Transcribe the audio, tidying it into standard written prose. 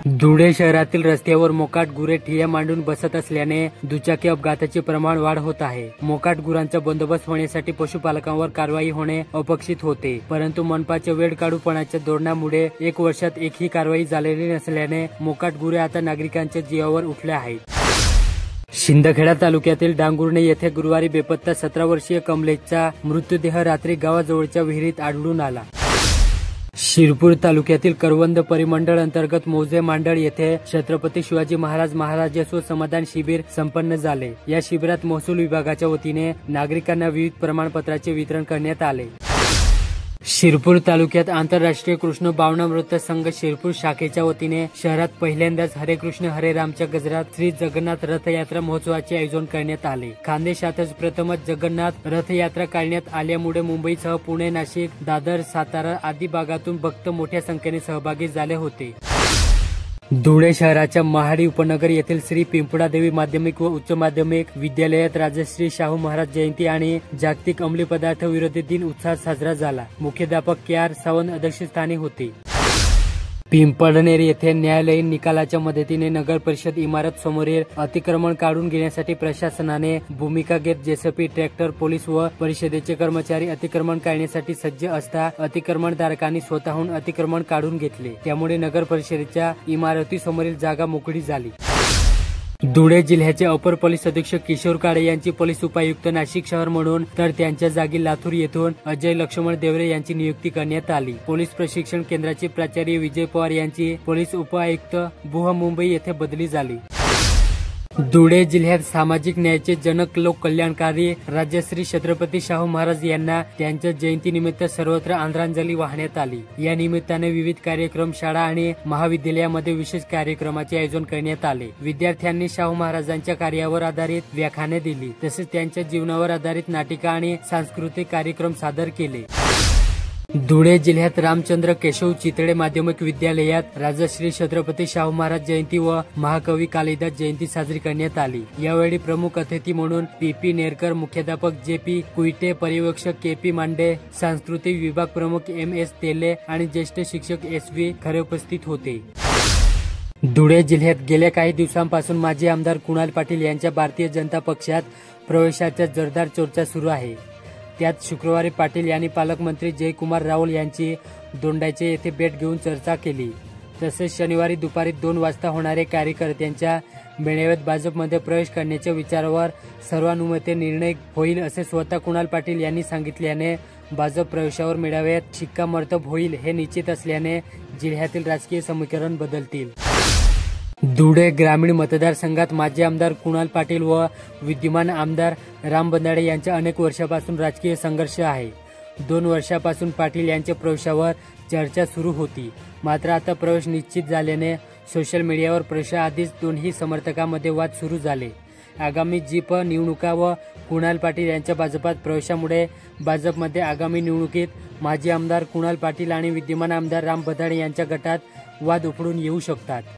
धुळे शहरातील रस्त्यावर मोकाट गुरे ठिय्या मांडून बसत असल्याने दुचाकी अपघाताचे प्रमाण वाढ होत आहे। मोकाट गुरांचा बंदोबस्त होण्यासाठी पशुपालकांवर कारवाई होणे अपेक्षित होते, परंतु मनपाच्या वेळकाढूपणाच्या धोरणामुळे 1 वर्षात एकही कारवाई झालेली नसल्याने मोकाट गुरे आता नागरिकांच्या जीवावर उठले आहेत। शिंदखेडा तालुक्यातील डांगुर्णे येथे गुरुवारी बेपत्ता 17 वर्षीय कमलेशचा मृतदेह रात्री गावाजवळच्या विहिरीत आढळून आला। शिरपूर तालुक्यातील करवंद परिमंडळ अंतर्गत मौजे मांडळ येथे छत्रपती शिवाजी महाराज महाराजस्व समाधान शिबिर संपन्न झाले। या शिबिरात महसूल विभागाच्या वतीने नागरिकांना विविध प्रमाणपत्राचे वितरण करण्यात आले। शिरपूर तालुक्यात आंतरराष्ट्रीय कृष्ण भावनामृत संघ शिरपूर शाखेच्या वतीने शहरात पहिल्यांदाच हरे कृष्ण हरे रामच्या गजरात श्री जगन्नाथ रथयात्रा महोत्सवाचे आयोजन करण्यात आले। खानदेशातच प्रथमच जगन्नाथ रथयात्रा काढण्यात आल्यामुळे मुंबईसह पुणे, नाशिक, दादर, सातारा आदी भागातून भक्त मोठ्या संख्येने सहभागी झाले होते। धुळे शहराच्या महाडी उपनगर येथील श्री पिंपळादेवी माध्यमिक व उच्च माध्यमिक विद्यालयात राजश्री शाहू महाराज जयंती आणि जागतिक अंमली पदार्थ विरोधी दिन उत्साहात साजरा झाला। मुख्याध्यापक के.आर. सावंत अध्यक्षस्थानी होते। पिंपळनेर येथे न्यायालयीन निकालाच्या मदतीने नगर परिषद इमारत समोरील अतिक्रमण काढून घेण्यासाठी प्रशासनाने भूमिका घेत जेसीबी, ट्रॅक्टर, पोलीस व परिषदेचे कर्मचारी अतिक्रमण काढण्यासाठी सज्ज असता अतिक्रमणधारकांनी स्वतःहून अतिक्रमण काढून घेतले, त्यामुळे नगर परिषदेच्या इमारतीसमोरील जागा मोकळी झाली। धुळे जिल्ह्याचे अपर पोलीस अधीक्षक किशोर काळे यांची पोलीस उपायुक्त नाशिक शहर म्हणून तर त्यांच्या जागी लातूर येथून अजय लक्ष्मण देवरे यांची नियुक्ती करण्यात आली। पोलीस प्रशिक्षण केंद्राचे प्राचार्य विजय पवार यांची पोलीस उपायुक्त मुंबई येथे बदली झाली। धुळे जिल्ह्यात सामाजिक न्यायाचे जनक, लोक कल्याणकारी राजश्री छत्रपती शाहू महाराज यांना त्यांच्या जयंतीनिमित्त सर्वत्र आदरांजली वाहण्यात आली। या निमित्ताने विविध कार्यक्रम, शाळा आणि महाविद्यालयामध्ये विशेष कार्यक्रमाचे आयोजन करण्यात आले। विद्यार्थ्यांनी शाहू महाराजांच्या कार्यावर आधारित व्याख्याने दिली, तसेच त्यांच्या जीवनावर आधारित नाटिका आणि सांस्कृतिक कार्यक्रम सादर केले। धुळे जिल्ह्यात रामचंद्र केशव चितळे माध्यमिक विद्यालयात राजश्री छत्रपती शाहू महाराज जयंती व महाकवी कालिदास जयंती साजरी करण्यात आली। यावेळी प्रमुख अतिथी म्हणून पी.पी. नेरकर, मुख्याध्यापक जे.पी. कुईटे, पर्यवेक्षक के.पी. मांडे, सांस्कृतिक विभाग प्रमुख एम.एस. तेले आणि ज्येष्ठ शिक्षक एस.व्ही. खरे उपस्थित होते। धुळे जिल्ह्यात गेल्या काही दिवसांपासून माजी आमदार कुणाल पाटील यांच्या भारतीय जनता पक्षात प्रवेशाच्या जोरदार चर्चा सुरू आहे। त्यात शुक्रवारी पाटील यांनी पालकमंत्री जयकुमार रावल यांची दोंडाईचे येथे भेट घेऊन चर्चा केली। तसेच शनिवारी दुपारी 2 वाजता होणारे कार्यकर्त्यांच्या मेळाव्यात भाजपमध्ये प्रवेश करण्याच्या विचारावर सर्वानुमते निर्णय होईल असे स्वतः कुणाल पाटील यांनी सांगितल्याने भाजप प्रवेशावर मेळाव्यात शिक्कामोर्तब होईल हे निश्चित असल्याने जिल्ह्यातील राजकीय समीकरण बदलतील। धुळे ग्रामीण मतदारसंघात माजी आमदार कुणाल पाटील व विद्यमान आमदार राम बंधाडे यांच्या अनेक वर्षापासून राजकीय संघर्ष आहे। 2 वर्षापासून पाटील यांच्या प्रवेशावर चर्चा सुरू होती, मात्र आता प्रवेश निश्चित झाल्याने सोशल मीडियावर प्रवेशाआधीच दोन्ही समर्थकांमध्ये वाद सुरू झाले। आगामी जीप निवडणुका व कुणाल पाटील यांच्या भाजपात प्रवेशामुळे भाजपमध्ये आगामी निवडणुकीत माजी आमदार कुणाल पाटील आणि विद्यमान आमदार राम बंधाडे यांच्या गटात वाद उफडून येऊ शकतात।